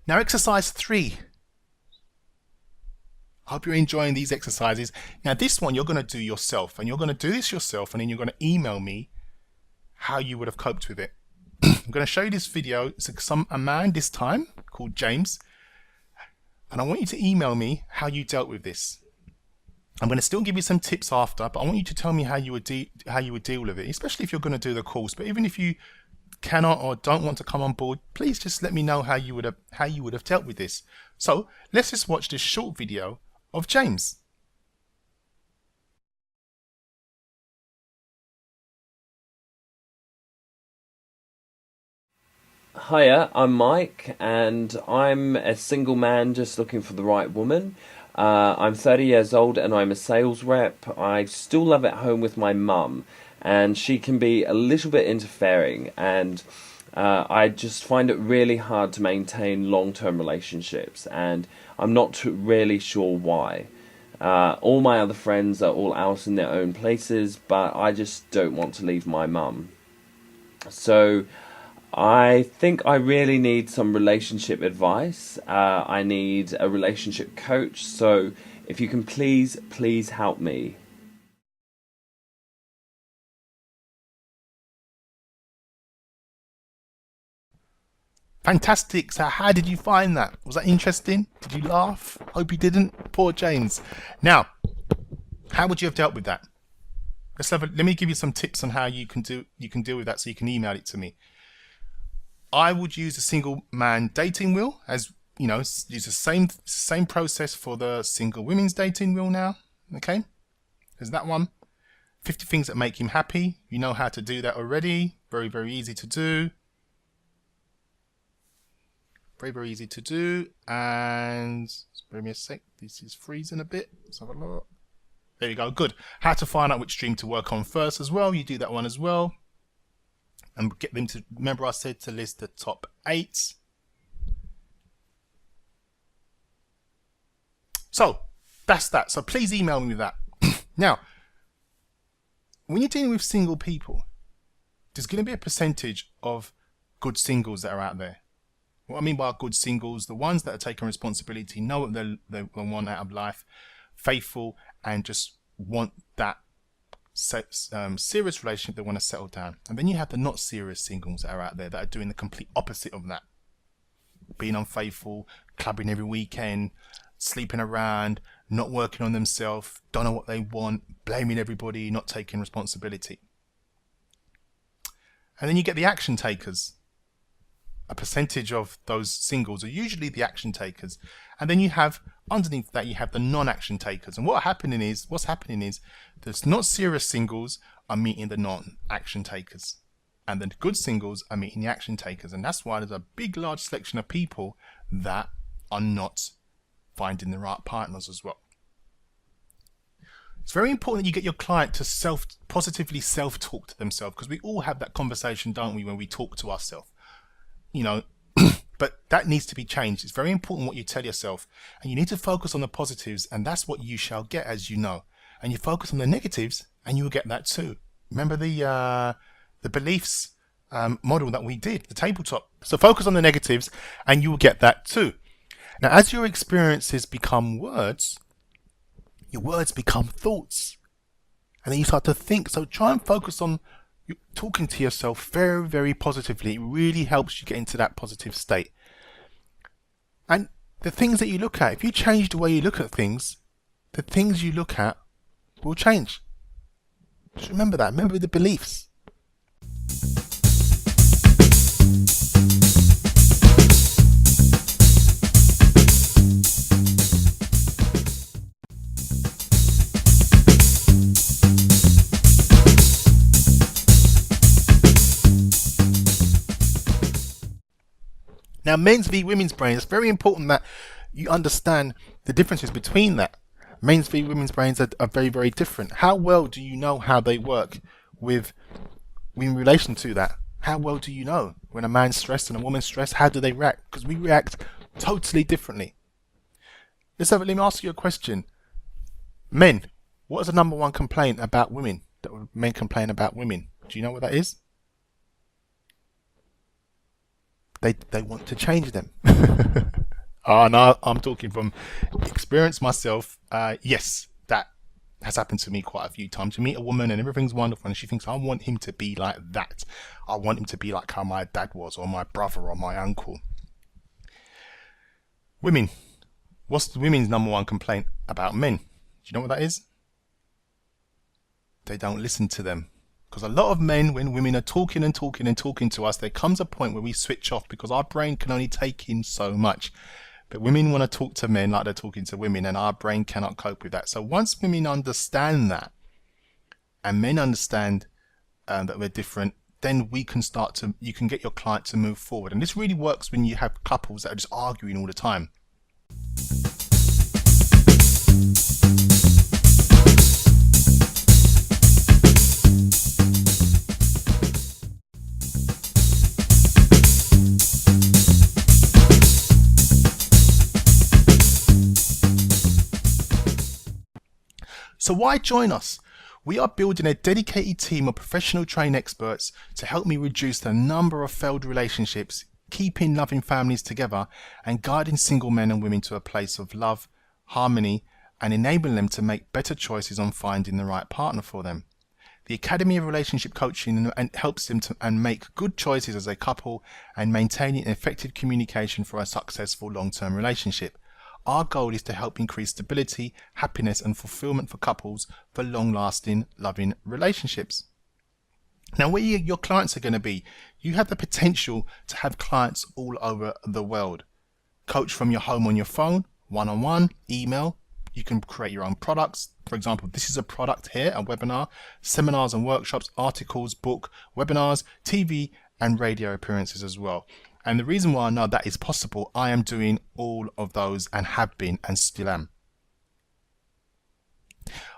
Now, exercise 3. I hope you're enjoying these exercises. Now, this one you're going to do yourself, and you're going to do this yourself, and then you're going to email me how you would have coped with it. I'm going to show you this video. It's a man this time called James, and I want you to email me how you dealt with this. I'm going to still give you some tips after, but I want you to tell me how you would deal with it, especially if you're going to do the course. But even if you cannot or don't want to come on board, please just let me know how you would have dealt with this. So let's just watch this short video of James. Hiya, I'm Mike, and I'm a single man just looking for the right woman. I'm 30 years old and I'm a sales rep. I still live at home with my mum, and she can be a little bit interfering, and I just find it really hard to maintain long-term relationships, and I'm not really sure why. All my other friends are all out in their own places, but I just don't want to leave my mum. So I think I really need some relationship advice. I need a relationship coach. So if you can please help me. Fantastic. So how did you find that? Was that interesting? Did you laugh? Hope you didn't. Poor James. Now, how would you have dealt with that? Let me give you some tips on how you can deal with that, so you can email it to me. I would use a single man dating wheel, as you know, use the same process for the single women's dating wheel now. Okay, there's that one. 50 things that make him happy. You know how to do that already. Very easy to do. Very easy to do. And spare me a sec. This is freezing a bit. Let's have a look. There you go. Good. How to find out which stream to work on first as well. You do that one as well. And get them to, remember I said to list the top 8. So that's that. So please email me that. Now, when you're dealing with single people, there's going to be a percentage of good singles that are out there. What I mean by good singles, the ones that are taking responsibility, know what they want out of life, faithful, and just want that serious relationship. They want to settle down. And then you have the not serious singles that are out there that are doing the complete opposite of that, being unfaithful, clubbing every weekend, sleeping around, not working on themselves, don't know what they want, blaming everybody, not taking responsibility. And then you get the action takers. A percentage of those singles are usually the action takers. And then you have, underneath that, you have the non-action takers. And what's happening is the not serious singles are meeting the non-action takers. And the good singles are meeting the action takers. And that's why there's a big, large selection of people that are not finding the right partners as well. It's very important that you get your client to positively self-talk to themselves, because we all have that conversation, don't we, when we talk to ourselves. You know, but that needs to be changed. It's very important what you tell yourself, and you need to focus on the positives, and that's what you shall get, as you know. And you focus on the negatives, and you will get that too. Remember the beliefs model that we did, the tabletop. So focus on the negatives, and you will get that too. Now, as your experiences become words, your words become thoughts, and then you start to think. So try and focus on talking to yourself very positively. It really helps you get into that positive state. And the things that you look at, if you change the way you look at things, the things you look at will change. Just remember that. Remember the beliefs. Now, men's v women's brains, it's very important that you understand the differences between that. Men's v women's brains are very different. How well do you know how they work in relation to that? How well do you know when a man's stressed and a woman's stressed? How do they react? Because we react totally differently. Let me ask you a question. Men, what is the number one complaint about women that men complain about women? Do you know what that is? They want to change them. No, I'm talking from experience myself. Yes, that has happened to me quite a few times. You meet a woman and everything's wonderful, and she thinks, I want him to be like that. I want him to be like how my dad was, or my brother, or my uncle. Women. What's the women's number one complaint about men? Do you know what that is? They don't listen to them. Because a lot of men, when women are talking and talking and talking to us, there comes a point where we switch off because our brain can only take in so much. But women want to talk to men like they're talking to women, and our brain cannot cope with that. So once women understand that, and men understand that we're different, then we can start to, you can get your client to move forward. And this really works when you have couples that are just arguing all the time. So why join us? We are building a dedicated team of professional trained experts to help me reduce the number of failed relationships, keeping loving families together, and guiding single men and women to a place of love, harmony, and enabling them to make better choices on finding the right partner for them. The Academy of Relationship Coaching helps them to make good choices as a couple and maintaining effective communication for a successful long-term relationship. Our goal is to help increase stability, happiness, and fulfillment for couples for long-lasting, loving relationships. Now, where your clients are going to be, you have the potential to have clients all over the world. Coach from your home on your phone, one-on-one, email. You can create your own products. For example, this is a product here, a webinar, seminars and workshops, articles, book, webinars, TV, and radio appearances as well. And the reason why I know that is possible, I am doing all of those and have been and still am.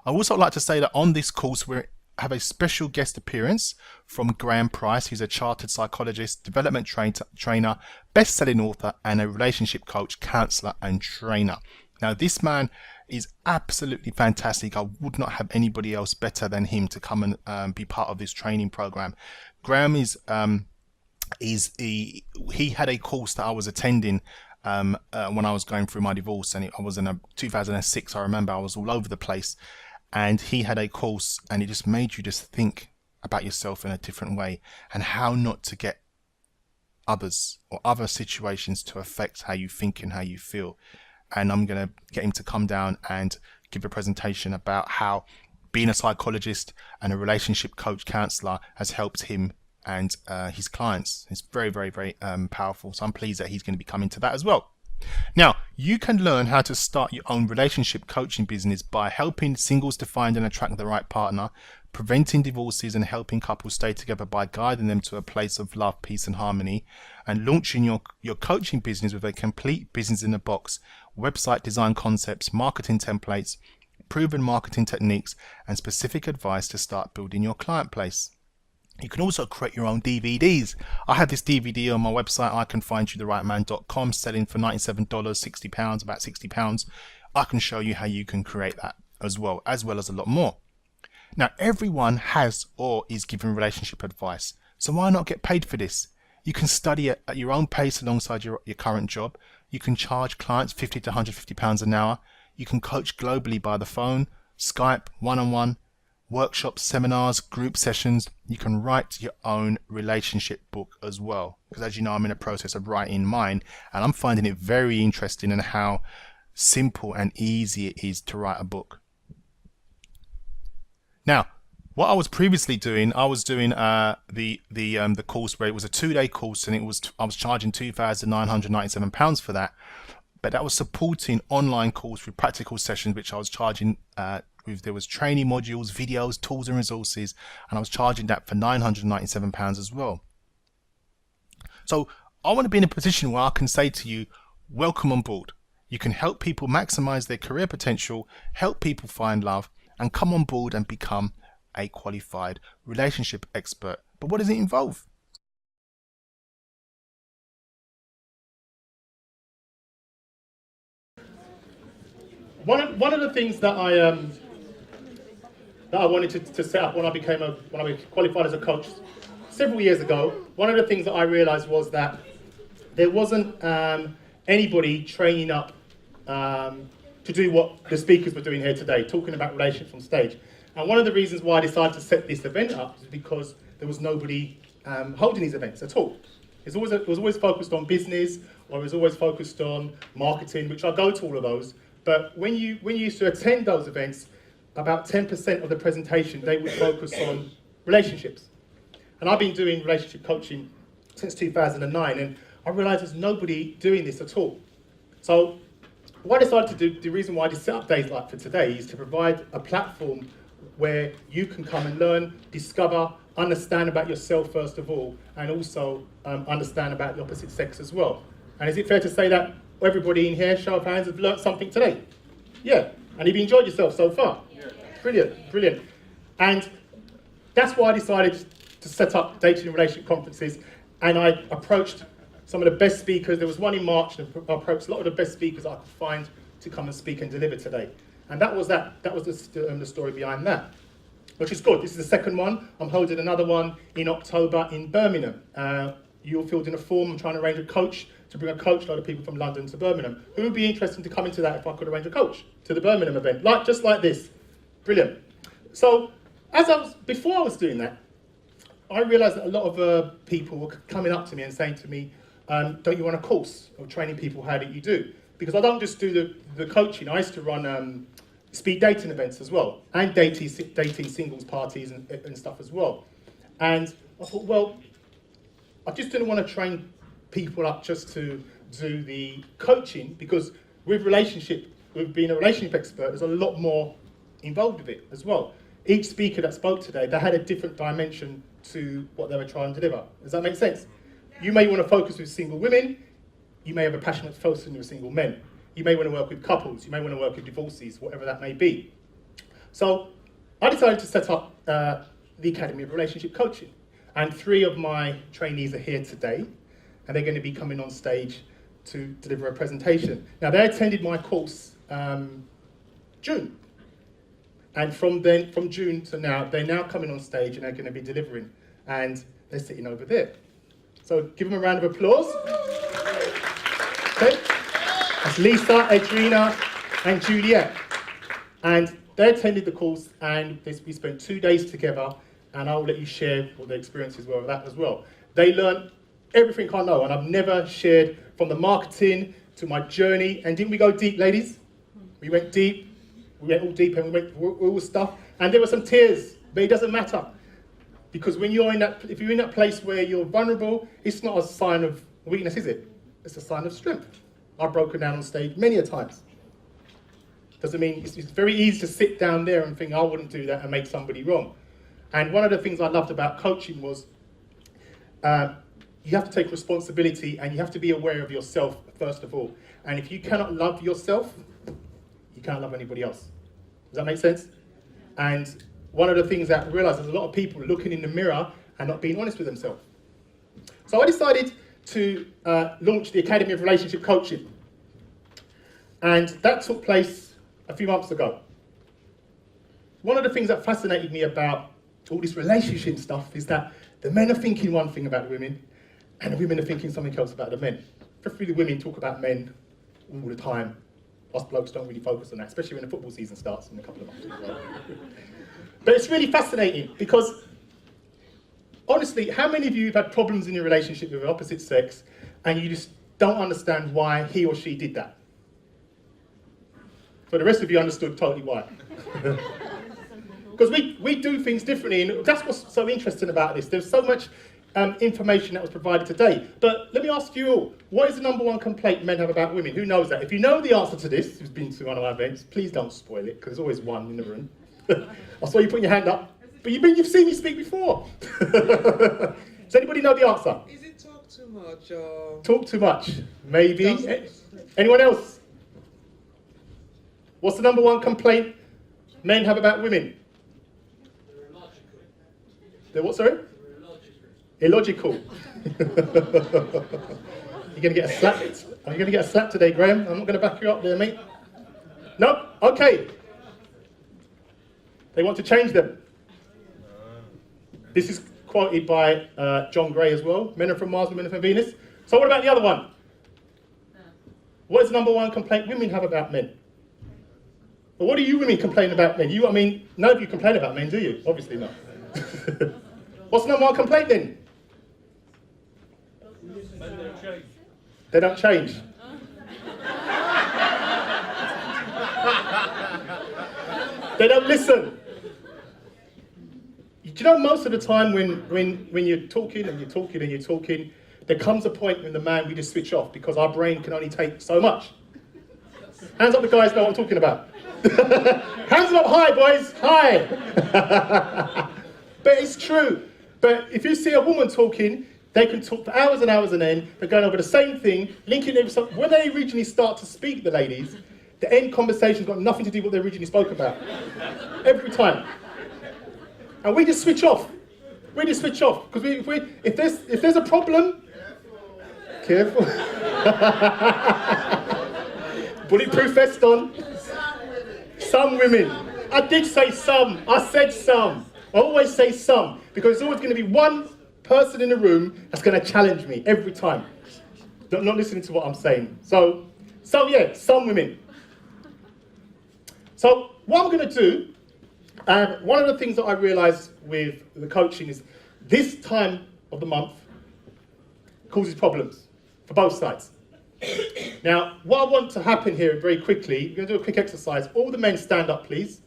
I also like to say that on this course we have a special guest appearance from Graham Price, who's a chartered psychologist, development trainer, best-selling author, and a relationship coach, counselor, and trainer. Now, this man is absolutely fantastic. I would not have anybody else better than him to come and be part of this training program. Graham is he had a course that I was attending when I was going through my divorce, and I was in 2006. I remember I was all over the place, and he had a course, and it just made you just think about yourself in a different way and how not to get others or other situations to affect how you think and how you feel. And I'm going to get him to come down and give a presentation about how being a psychologist and a relationship coach counselor has helped him and his clients. It's very, very, very powerful. So I'm pleased that he's going to be coming to that as well. Now, you can learn how to start your own relationship coaching business by helping singles to find and attract the right partner, preventing divorces and helping couples stay together by guiding them to a place of love, peace and harmony, and launching your coaching business with a complete business in a box, website design concepts, marketing templates, proven marketing techniques, and specific advice to start building your client base. You can also create your own DVDs. I have this DVD on my website, icanfindyoutherightman.com, selling for $97, £60, about £60. I can show you how you can create that as well as a lot more. Now, everyone has or is giving relationship advice, so why not get paid for this? You can study it at your own pace alongside your current job. You can charge clients £50 to £150 an hour. You can coach globally by the phone, Skype, one-on-one, workshops, seminars, group sessions. You can write your own relationship book as well, because as you know, I'm in a process of writing mine, and I'm finding it very interesting in how simple and easy it is to write a book. Now, what I was previously doing, I was doing the course where it was a 2-day course, and I was charging £2,997 for that. But that was supporting online course with practical sessions, which I was charging there was training modules, videos, tools and resources, and I was charging that for £997 as well. So I want to be in a position where I can say to you, welcome on board. You can help people maximize their career potential, help people find love, and come on board and become a qualified relationship expert. But what does it involve? One of the things that I wanted to set up when I qualified as a coach several years ago, one of the things that I realized was that there wasn't anybody training up to do what the speakers were doing here today, talking about relationships on stage. And one of the reasons why I decided to set this event up is because there was nobody holding these events at all. It was always focused on business, or it was always focused on marketing, which I go to all of those. But when you used to attend those events, about 10% of the presentation, they would focus on relationships. And I've been doing relationship coaching since 2009, and I realised there's nobody doing this at all. So what I decided to do, the reason why I set up days like for today, is to provide a platform where you can come and learn, discover, understand about yourself first of all, and also understand about the opposite sex as well. And is it fair to say that everybody in here, show of hands, have learnt something today? Yeah. And have you enjoyed yourself so far? Yeah. Brilliant, brilliant. And that's why I decided to set up dating and relationship conferences, and I approached some of the best speakers. There was one in March, and I approached a lot of the best speakers I could find to come and speak and deliver today. And that was the story behind that, which is good. This is the second one. I'm holding another one in October in Birmingham. You'll fill in a form. I'm trying to arrange a coach, to bring a coach, a lot of people from London to Birmingham. Who would be interested to come into that if I could arrange a coach to the Birmingham event? Just like this. Brilliant. So before I was doing that, I realised that a lot of people were coming up to me and saying to me, don't you want a course of training people? How do you do? Because I don't just do the coaching. I used to run speed dating events as well, and dating singles parties and stuff as well. And I thought, well, I just didn't want to train people up just to do the coaching, because with being a relationship expert, there's a lot more involved with it as well. Each speaker that spoke today, they had a different dimension to what they were trying to deliver. Does that make sense? You may want to focus with single women. You may have a passionate focus with single men. You may want to work with couples. You may want to work with divorcees, whatever that may be. So I decided to set up the Academy of Relationship Coaching. And 3 of my trainees are here today, and they're going to be coming on stage to deliver a presentation. Now, they attended my course June. And from June to now, they're now coming on stage and they're going to be delivering. And they're sitting over there. So give them a round of applause. Okay. That's Lisa, Adrina, and Juliet. And they attended the course, and we spent 2 days together, and I'll let you share what their experiences were with that as well. They learned everything I know, and I've never shared, from the marketing to my journey. And didn't we go deep, ladies? We went deep. We went all deep, and we went through all the stuff. And there were some tears, but it doesn't matter. Because if you're in that place where you're vulnerable, it's not a sign of weakness, is it? It's a sign of strength. I've broken down on stage many a times. Doesn't mean it's very easy to sit down there and think, I wouldn't do that, and make somebody wrong. And one of the things I loved about coaching was you have to take responsibility, and you have to be aware of yourself first of all. And if you cannot love yourself, you can't love anybody else. Does that make sense? And one of the things that I realised, there's a lot of people looking in the mirror and not being honest with themselves. So I decided to launch the Academy of Relationship Coaching. And that took place a few months ago. One of the things that fascinated me about all this relationship stuff is that the men are thinking one thing about the women, and the women are thinking something else about the men. Preferably the women talk about men all the time. Us blokes don't really focus on that, especially when the football season starts in a couple of months as well. But it's really fascinating, because honestly, how many of you have had problems in your relationship with the opposite sex and you just don't understand why he or she did that? So the rest of you understood totally why. Because we do things differently, and that's what's so interesting about this. There's so much information that was provided today. But let me ask you all, what is the #1 complaint men have about women? Who knows that? If you know the answer to this, who's been to one of our events, please don't spoil it, because there's always one in the room. I saw you putting your hand up, but you've seen me speak before. Does anybody know the answer? Is it talk too much or... Talk too much, maybe. Anyone else? What's the #1 complaint men have about women? They're illogical. They're what, sorry? They're illogical. Illogical. You're going to get a slap. Are you going to get a slap today, Graham? I'm not going to back you up there, mate. No? Okay. They want to change them. This is quoted by John Gray as well. Men are from Mars, women are from Venus. So what about the other one? What is the number one complaint women have about men? But what do you women complain about men? I mean, none of you complain about men, do you? Obviously not. What's the number one complaint then? They don't change. They don't listen. Do you know most of the time when you're talking and you're talking and you're talking, there comes a point when the man, we just switch off because our brain can only take so much. Hands up the guys know what I'm talking about. Hands up high, boys, high. But it's true. But if you see a woman talking, they can talk for hours and hours and end. They're going over the same thing, linking every. When they originally start to speak, the ladies, the end conversation's got nothing to do with what they originally spoke about. Every time. And we just switch off. We just switch off because if there's a problem, careful. Bulletproof vest on. Some women. I did say some. I said some. I always say some because there's always going to be one person in the room that's going to challenge me every time. Not listening to what I'm saying. So yeah, some women. So what I'm going to do, one of the things that I realised with the coaching is this time of the month causes problems for both sides. Now, what I want to happen here very quickly, we're going to do a quick exercise. All the men stand up, please.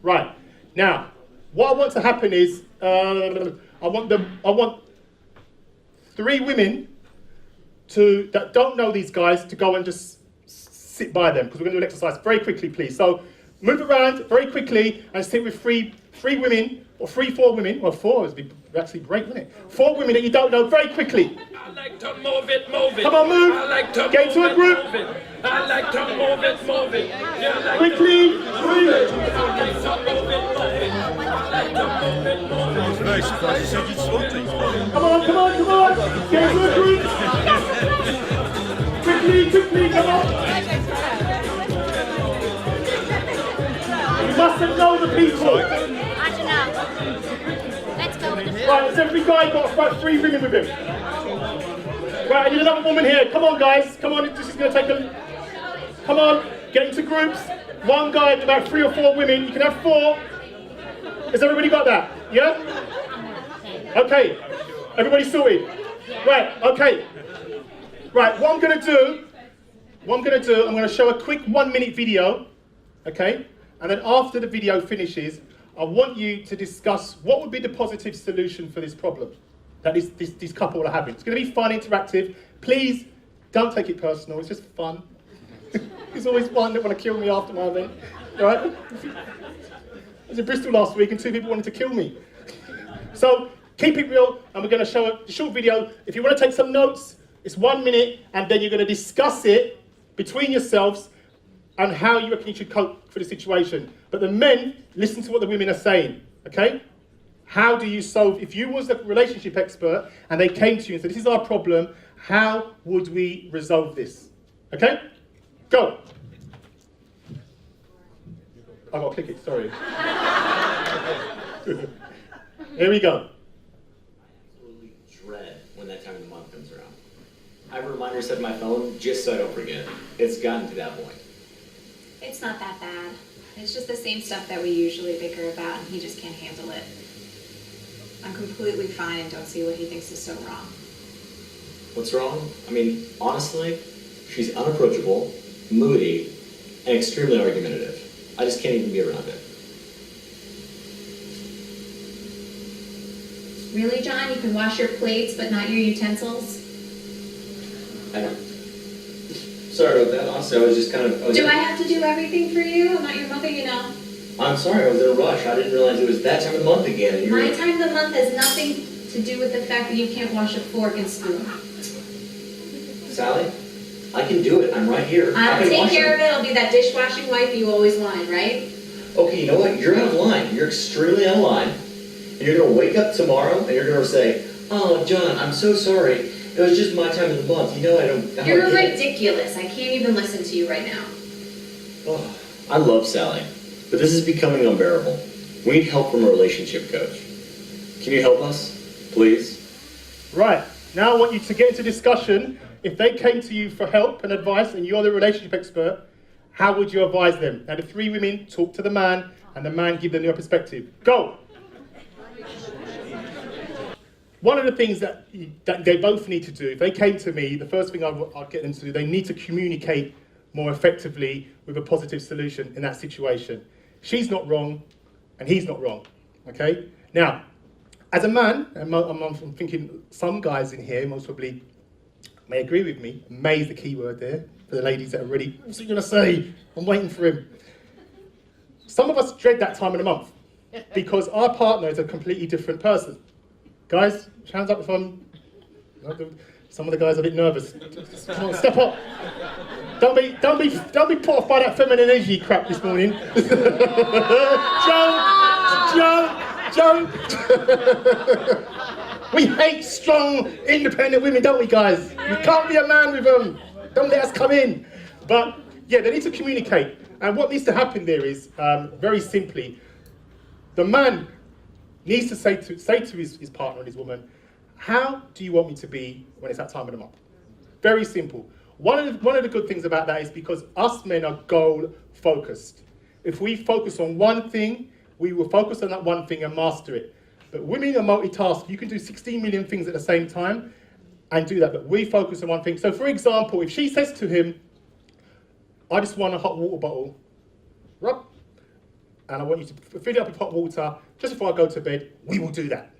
Right. Now, what I want to happen is, I want 3 women that don't know these guys to go and just sit by them because we're going to do an exercise very quickly, please. So move around very quickly and sit with three women or 4 women. Well, 4 would be actually great, wouldn't it? 4 women that you don't know very quickly. I like to move it, move it. Come on, move. I like to Get into a group. Move it. I like to move it, move it. Yeah, I like Quickly. to move it. I like to move it, move it. I like to move it, move it. Very surprised you said you'd sort these. Come on. Get into a group. Quickly, come on. You mustn't know the people. I don't know. Let's go with the Right, has every guy got about 3 women with him? Right, I need another woman here. Come on, guys. Come on, this is going to take a... Come on, get into groups. One guy with about 3 or 4 women. You can have 4. Has everybody got that? Yeah? Okay. Everybody sorted? Right, okay. Right, what I'm going to do, I'm going to show a quick 1-minute video. Okay? And then after the video finishes, I want you to discuss what would be the positive solution for this problem that this couple are having. It's going to be fun, interactive. Please don't take it personal. It's just fun. It's always fun. They want to kill me after my event, right? I was in Bristol last week and 2 people wanted to kill me. So keep it real, and we're going to show a short video. If you want to take some notes, it's 1 minute, and then you're going to discuss it between yourselves and how you reckon you should cope for the situation. But the men, listen to what the women are saying, okay? How do you solve, if you was a relationship expert and they came to you and said, this is our problem, how would we resolve this? Okay? Go. I got to click it, sorry. Here we go. Absolutely dread when that time of the month comes around. I have a reminder set on my phone just so I don't forget. It's gotten to that point. It's not that bad. It's just the same stuff that we usually bicker about, and he just can't handle it. I'm completely fine and don't see what he thinks is so wrong. What's wrong? I mean, honestly, she's unapproachable, moody, and extremely argumentative. I just can't even be around it. Really, John? You can wash your plates, but not your utensils? I know. Sorry about that. Honestly, I was just kind of... Do I have to do everything for you? I'm not your mother, you know. I'm sorry, I was in a rush. I didn't realize it was that time of the month again. And My time of the month has nothing to do with the fact that you can't wash a fork and spoon. Sally, I can do it. I'm right here. I'll take care of it. I'll be that dishwashing wife you always wanted, right? Okay, you know what? You're out of line. You're extremely out of line. And you're going to wake up tomorrow and you're going to say, oh, John, I'm so sorry. It was just my time of the month. You know I don't... You're ridiculous. I can't even listen to you right now. Oh, I love Sally, but this is becoming unbearable. We need help from a relationship coach. Can you help us, please? Right, Now I want you to get into discussion. If they came to you for help and advice and you're the relationship expert, how would you advise them? Now the three women talk to the man and the man give them their perspective. Go! One of the things that they both need to do, if they came to me, the first thing I'd get them to do, they need to communicate more effectively with a positive solution in that situation. She's not wrong and he's not wrong, okay? Now, as a man, and I'm thinking some guys in here most probably may agree with me. May is the key word there for the ladies that are ready. What's he gonna say? I'm waiting for him. Some of us dread that time of the month because our partner is a completely different person. Guys, hands up if some of the guys are a bit nervous. Come on, step up. Don't be put off by that feminine energy crap this morning. Joke. We hate strong, independent women, don't we, guys? You can't be a man with them. Don't let us come in. But yeah, they need to communicate. And what needs to happen there is, very simply, the man needs to say to his partner and his woman, how do you want me to be when it's that time of the month? Very simple. One of the good things about that is because us men are goal focused. If we focus on one thing, we will focus on that one thing and master it. But women are multitask. You can do 16 million things at the same time and do that, but we focus on one thing. So for example, if she says to him, I just want a hot water bottle, Rob, and I want you to fill it up with hot water just before I go to bed, we will do that.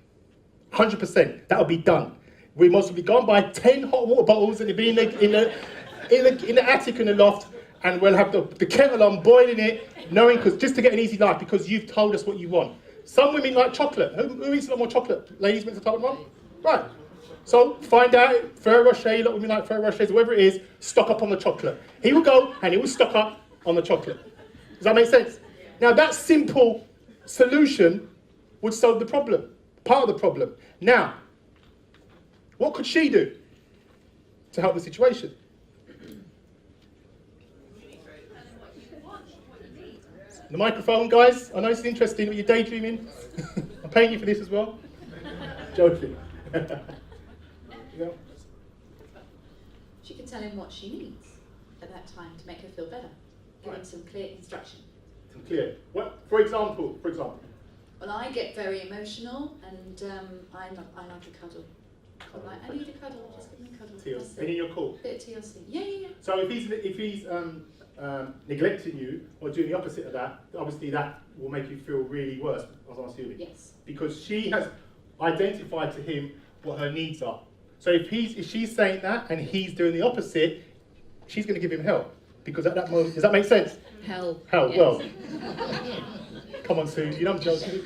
100%, that'll be done. We must be gone by 10 hot water bottles and it'll be in the attic and the loft, and we'll have the kettle on boiling it, knowing, because just to get an easy life, because you've told us what you want. Some women like chocolate. Who eats a lot more chocolate? Ladies meant to talk about? Right. So find out, Ferrero Rocher, a lot of women like Ferrero Rochers, whoever it is, stock up on the chocolate. He will go and he will stock up on the chocolate. Does that make sense? Now that simple solution would solve the problem, part of the problem. Now, what could she do to help the situation? The microphone, guys. I know this is interesting, but you're daydreaming. I'm paying you for this as well. Joking. Yeah. She can tell him what she needs at that time to make her feel better. Give him some clear instruction. Some clear. What? For example. Well, I get very emotional, and I like a cuddle. I'm like, I need a cuddle. Just give me a cuddle. TLC. And in your call. Bit of TLC. Yeah. So if he's neglecting you or doing the opposite of that, obviously that will make you feel really worse, as I'm assuming. Yes. Because she has identified to him what her needs are. So if she's saying that and he's doing the opposite, she's going to give him hell. Because at that moment, does that make sense? Hell. Yes. Well. Come on, Sue. You know I'm joking.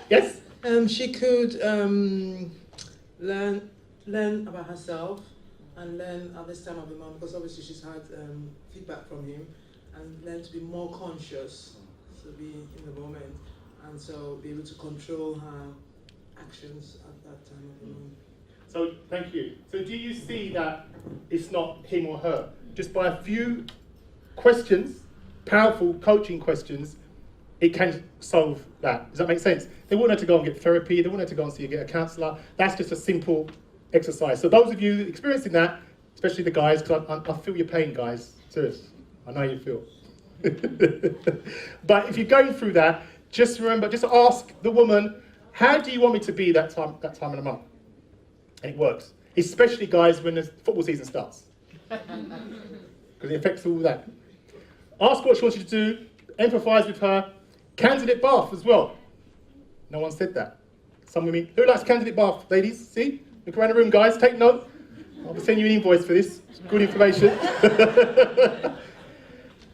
Yes? She could learn about herself and learn at this time of the month, because obviously she's had feedback from him, and learn to be more conscious, to be in the moment, and so be able to control her actions at that time of the month. So, thank you. So do you see that it's not him or her? Just by a few questions, powerful coaching questions, it can solve that. Does that make sense? They wouldn't have to go and get therapy, they wouldn't have to go and see get a counsellor. That's just a simple exercise. So those of you experiencing that, especially the guys, because I feel your pain, guys. Serious. I know you feel. But if you're going through that, just remember, just ask the woman, how do you want me to be that time of the month? And it works. Especially, guys, when the football season starts. Because it affects all that. Ask what she wants you to do, empathise with her. Candidate bath as well. No one said that. Some women, who likes candidate bath, ladies? See? Look around the room, guys, take note. I'll be sending you an invoice for this. It's good information.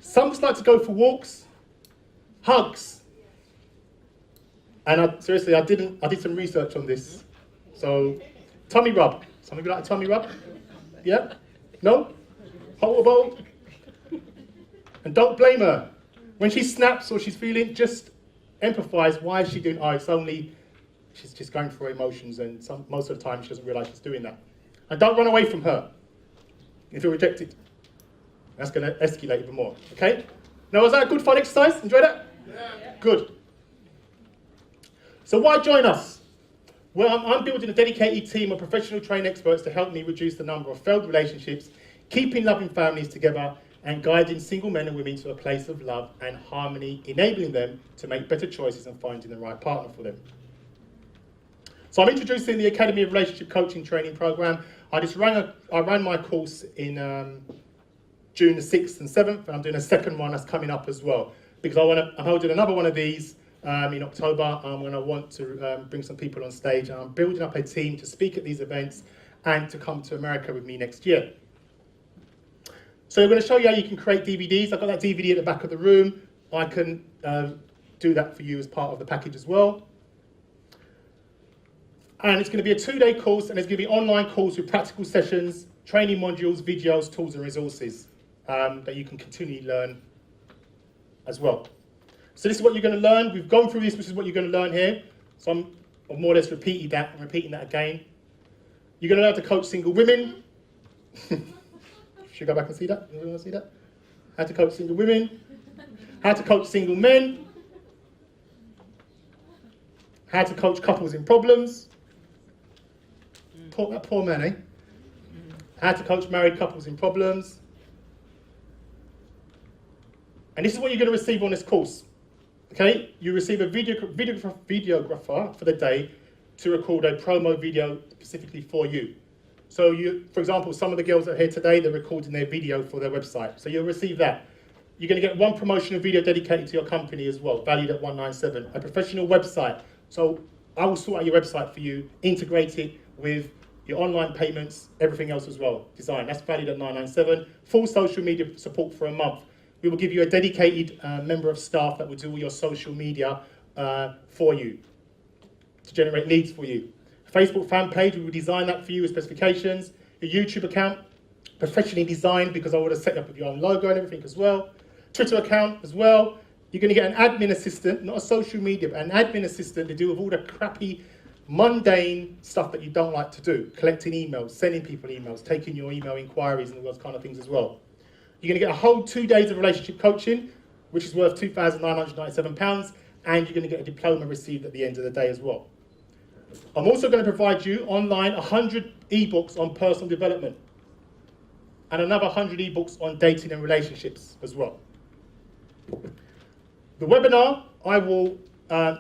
Some just like to go for walks, hugs. And I did some research on this. So, tummy rub. Some of you like a tummy rub? Yeah? No? Hot water bowl? And don't blame her. When she snaps or she's feeling, just empathise. Why is she doing? Oh, it's only, she's just going through her emotions, and most of the time she doesn't realise she's doing that. And don't run away from her if you're rejected. That's going to escalate even more. Okay? Now, was that a good fun exercise? Enjoy that? Yeah. Good. So why join us? Well, I'm building a dedicated team of professional trained experts to help me reduce the number of failed relationships, keeping loving families together, and guiding single men and women to a place of love and harmony, enabling them to make better choices and finding the right partner for them. So I'm introducing the Academy of Relationship Coaching Training Program. I ran my course in June the 6th and 7th, and I'm doing a second one that's coming up as well. Because I'm holding another one of these in October, when I want to bring some people on stage, and I'm building up a team to speak at these events and to come to America with me next year. So I'm going to show you how you can create DVDs. I've got that DVD at the back of the room. I can do that for you as part of the package as well. And it's going to be a 2-day course, and there's going to be online calls with practical sessions, training modules, videos, tools, and resources that you can continually learn as well. So this is what you're going to learn. We've gone through this, which is what you're going to learn here. So I'm more or less repeating that. I'm repeating that again. You're going to learn to coach single women. Should I go back and see that? Anyone want to see that? How to coach single women. How to coach single men. How to coach couples in problems. That poor man, eh? How to coach married couples in problems. And this is what you're going to receive on this course. Okay? You receive a videographer for the day to record a promo video specifically for you. So for example, some of the girls that are here today, they're recording their video for their website. So you'll receive that. You're going to get one promotional video dedicated to your company as well, valued at $197. A professional website. So I will sort out your website for you, integrate it with your online payments, everything else as well. Design, that's valued at $997. Full social media support for a month. We will give you a dedicated member of staff that will do all your social media for you, to generate leads for you. Facebook fan page, we will design that for you with specifications. Your YouTube account, professionally designed because I would have set up with your own logo and everything as well. Twitter account as well. You're going to get an admin assistant, not a social media, but an admin assistant to deal with all the crappy, mundane stuff that you don't like to do. Collecting emails, sending people emails, taking your email inquiries and all those kind of things as well. You're going to get a whole 2 days of relationship coaching, which is worth £2,997, and you're going to get a diploma received at the end of the day as well. I'm also going to provide you online 100 ebooks on personal development and another 100 ebooks on dating and relationships as well. The webinar, I will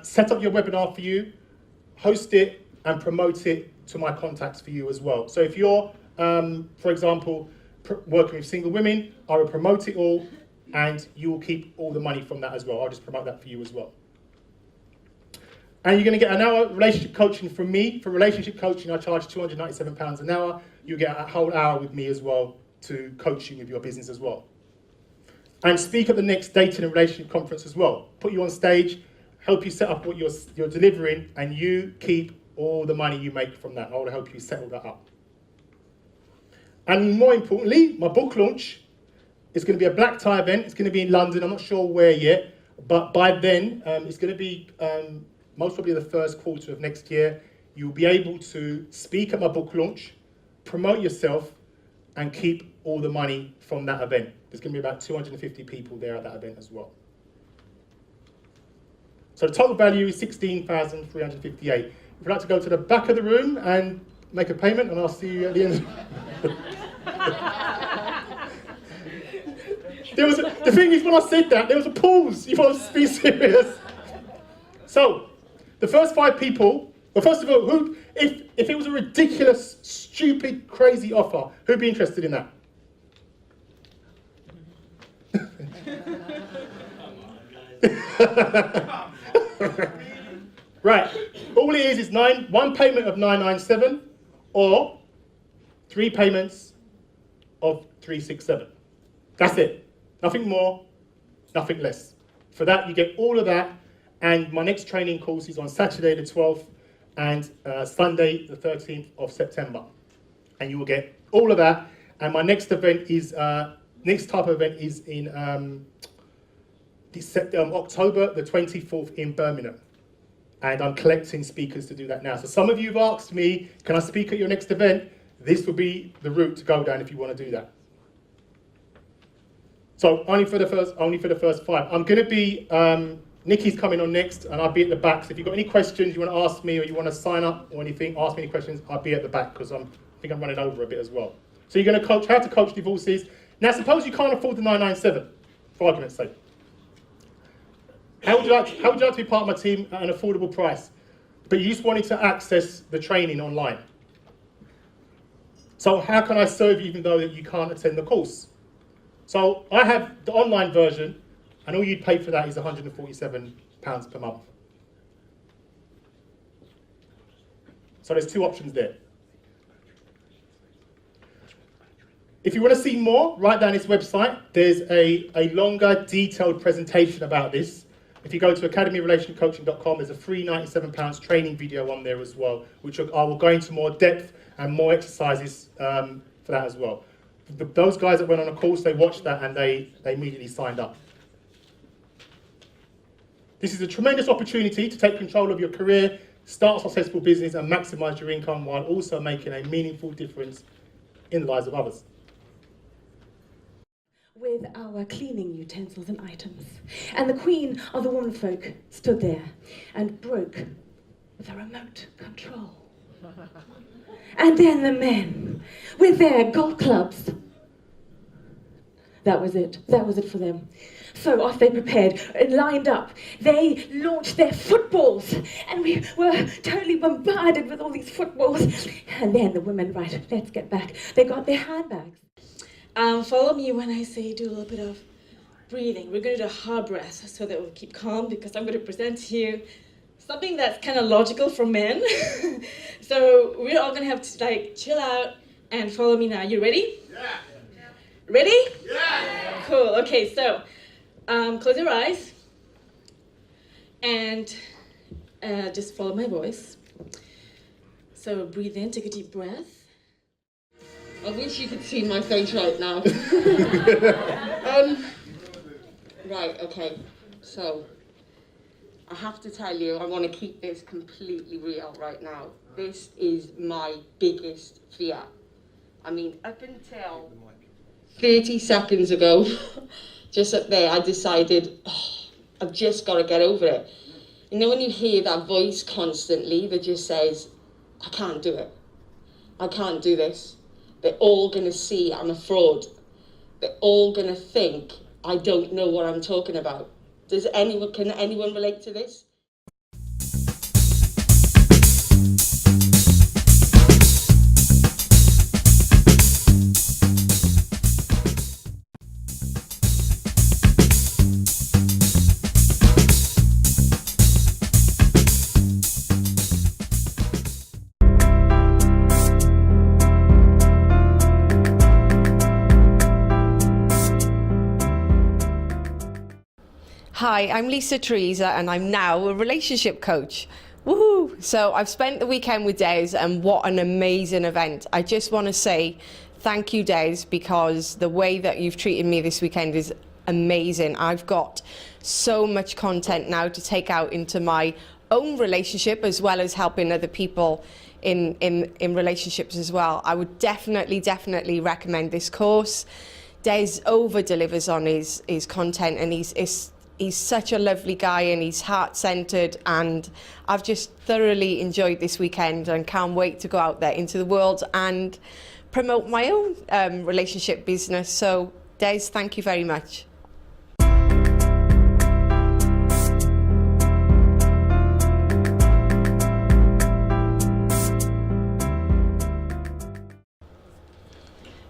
set up your webinar for you, host it and promote it to my contacts for you as well. So if you're, for example, working with single women, I will promote it all and you will keep all the money from that as well. I'll just promote that for you as well. And you're going to get an hour relationship coaching from me. For relationship coaching, I charge £297 an hour. You get a whole hour with me as well to coach you with your business as well. And speak at the next dating and relationship conference as well. Put you on stage, help you set up what you're delivering, and you keep all the money you make from that. I will help you settle that up. And more importantly, my book launch is going to be a black tie event. It's going to be in London. I'm not sure where yet, but by then it's going to be most probably the first quarter of next year. You'll be able to speak at my book launch, promote yourself, and keep all the money from that event. There's going to be about 250 people there at that event as well. So the total value is $16,358. If you'd like to go to the back of the room and make a payment, and I'll see you at the end. The thing is, when I said that, there was a pause. You want to be serious? So, the first 5 people, well, first of all, if it was a ridiculous, stupid, crazy offer, who'd be interested in that? Right, all it is one payment of $997 or 3 payments of $367. That's it. Nothing more, nothing less. For that, you get all of that. And my next training course is on Saturday the 12th and Sunday the 13th of September. And you will get all of that. And my next event is, next type of event is in October the 24th in Birmingham. And I'm collecting speakers to do that now. So some of you have asked me, can I speak at your next event? This will be the route to go down if you want to do that. So only for the first 5. I'm going to be Nikki's coming on next, and I'll be at the back. So if you've got any questions you want to ask me, or you want to sign up or anything, ask me any questions, I'll be at the back, because I think I'm running over a bit as well. So you're going to coach how to coach divorces. Now suppose you can't afford the 997, for argument's sake. How would you like to be part of my team at an affordable price, but you just wanted to access the training online? So how can I serve you even though that you can't attend the course? So I have the online version, and all you'd pay for that is £147 per month. So there's two options there. If you want to see more, write down this website. There's a longer, detailed presentation about this. If you go to academyrelationcoaching.com, there's a free £97 training video on there as well, which I will go into more depth and more exercises for that as well. Those guys that went on a course, they watched that and they immediately signed up. This is a tremendous opportunity to take control of your career, start a successful business and maximise your income while also making a meaningful difference in the lives of others. With our cleaning utensils and items. And the queen of the womenfolk stood there and broke the remote control. And then the men with their golf clubs. That was it. That was it for them. So off they prepared, lined up. They launched their footballs, and we were totally bombarded with all these footballs. And then the women, right, let's get back. They got their handbags. Follow me when I say do a little bit of breathing. We're going to do a hard breath so that we'll keep calm, because I'm going to present to you something that's kind of logical for men. So we're all going to have to like chill out and follow me now. You ready? Yeah. Ready? Yeah. Cool. Okay, so close your eyes and just follow my voice. So breathe in, take a deep breath. I wish you could see my face right now. Right, okay, so I have to tell you, I want to keep this completely real right now. This is my biggest fear. I mean, up until 30 seconds ago, just up there, I decided, I've just got to get over it. You know when you hear that voice constantly that just says, I can't do it. I can't do this. They're all going to see I'm a fraud. They're all going to think I don't know what I'm talking about. Can anyone relate to this? Hi, I'm Lisa Teresa and I'm now a relationship coach. Woohoo! So I've spent the weekend with Des and what an amazing event. I just want to say thank you, Des, because the way that you've treated me this weekend is amazing. I've got so much content now to take out into my own relationship as well as helping other people in relationships as well. I would definitely recommend this course. Des over-delivers on his content, and he's such a lovely guy and he's heart-centered, and I've just thoroughly enjoyed this weekend and can't wait to go out there into the world and promote my own relationship business. So Des, thank you very much.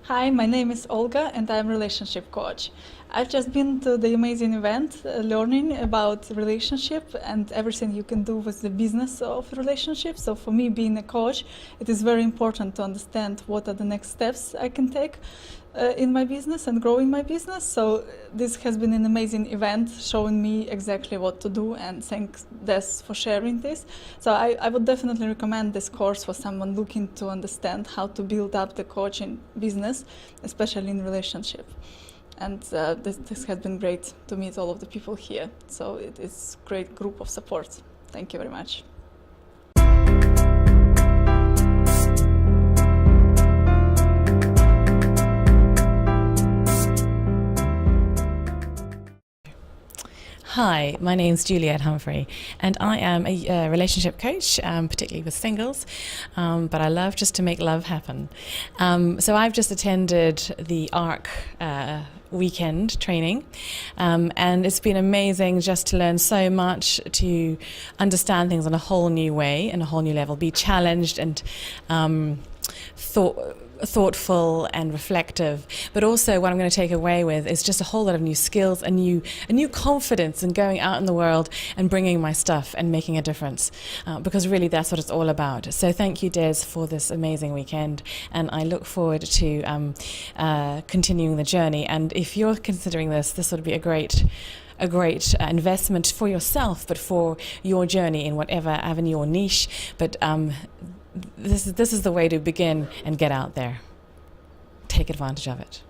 Hi, my name is Olga and I'm a relationship coach. I've just been to the amazing event learning about relationship and everything you can do with the business of relationship. So for me, being a coach, it is very important to understand what are the next steps I can take in my business and growing my business. So this has been an amazing event showing me exactly what to do, and thanks Des for sharing this. So I would definitely recommend this course for someone looking to understand how to build up the coaching business, especially in relationship. And this has been great to meet all of the people here. So it is a great group of support. Thank you very much. Hi, my name's Juliet Humphrey, and I am a relationship coach, particularly with singles, but I love just to make love happen. So I've just attended the ARC weekend training, and it's been amazing just to learn so much, to understand things on a whole new way and a whole new level, be challenged and thoughtful and reflective, but also what I'm going to take away with is just a whole lot of new skills, a new confidence in going out in the world and bringing my stuff and making a difference, because really that's what it's all about. So thank you, Des, for this amazing weekend, and I look forward to continuing the journey. And if you're considering this would be a great investment for yourself, but for your journey in whatever avenue or niche. But this is the way to begin and get out there. Take advantage of it.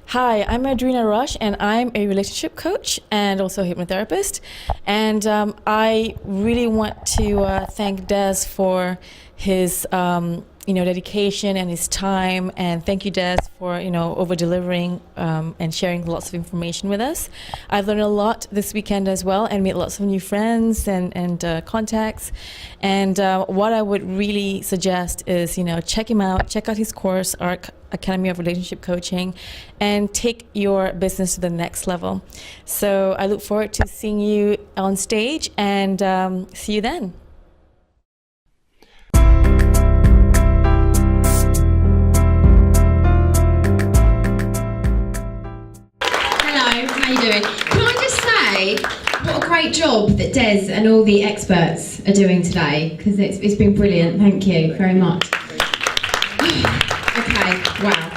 Hi, I'm Adrina Rush, and I'm a relationship coach and also a hypnotherapist. And I really want to thank Des for his dedication and his time, and thank you, Des, for over delivering and sharing lots of information with us. I've learned a lot this weekend as well, and made lots of new friends and contacts. And what I would really suggest is check him out, check out his course, ARC Academy of Relationship Coaching, and take your business to the next level. So I look forward to seeing you on stage, and see you then. How you doing? Can I just say what a great job that Des and all the experts are doing today, because it's been brilliant. Thank you very much. Okay, wow.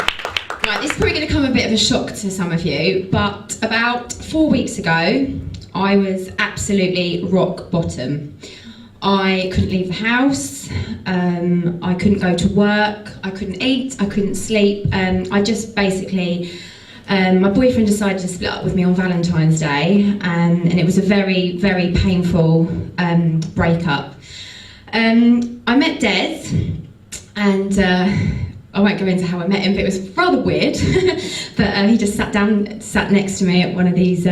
Right, this is probably going to come a bit of a shock to some of you, but about 4 weeks ago, I was absolutely rock bottom. I couldn't leave the house, I couldn't go to work, I couldn't eat, I couldn't sleep, I just basically... my boyfriend decided to split up with me on Valentine's Day, and it was a very, very painful breakup. I met Des, and I won't go into how I met him, but it was rather weird. But he just sat next to me at one of these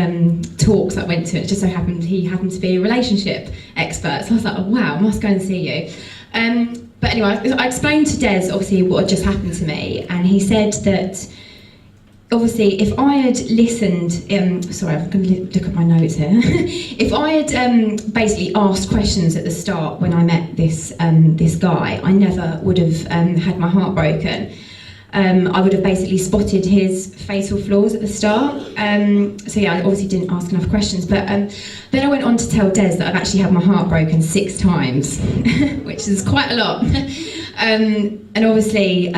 talks that I went to. It just so happened he happened to be a relationship expert, so I was like, oh wow, I must go and see you. But anyway, I explained to Des obviously what had just happened to me, and he said that obviously, if I had listened, sorry, I'm going to look at my notes here. If I had basically asked questions at the start when I met this guy, I never would have had my heart broken. I would have basically spotted his fatal flaws at the start. So yeah, I obviously didn't ask enough questions. But then I went on to tell Des that I've actually had my heart broken 6 times, which is quite a lot. And obviously,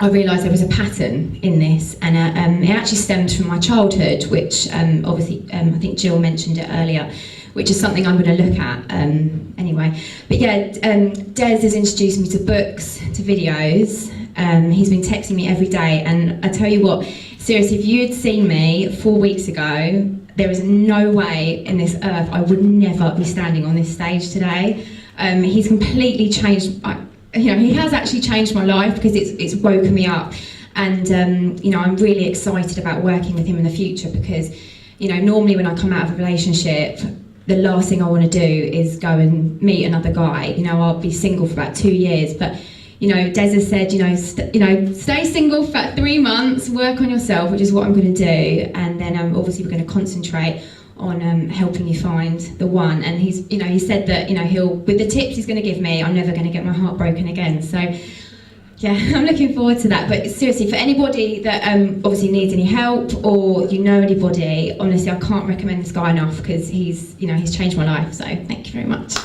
I realised there was a pattern in this, and it actually stemmed from my childhood, which obviously I think Jill mentioned it earlier, which is something I'm going to look at anyway. But yeah, Des has introduced me to books, to videos. He's been texting me every day, and I tell you what, seriously, if you had seen me 4 weeks ago, there is no way in this earth I would never be standing on this stage today. He's completely changed. He has actually changed my life, because it's woken me up, and I'm really excited about working with him in the future, because normally when I come out of a relationship, the last thing I want to do is go and meet another guy. I'll be single for about 2 years, but Des has said stay single for about 3 months, work on yourself, which is what I'm going to do, and then obviously we're going to concentrate on helping you find the one. And he said that he'll, with the tips he's going to give me, I'm never going to get my heart broken again. So yeah, I'm looking forward to that. But seriously, for anybody that obviously needs any help, or anybody, honestly, I can't recommend this guy enough, because he's changed my life. So thank you very much.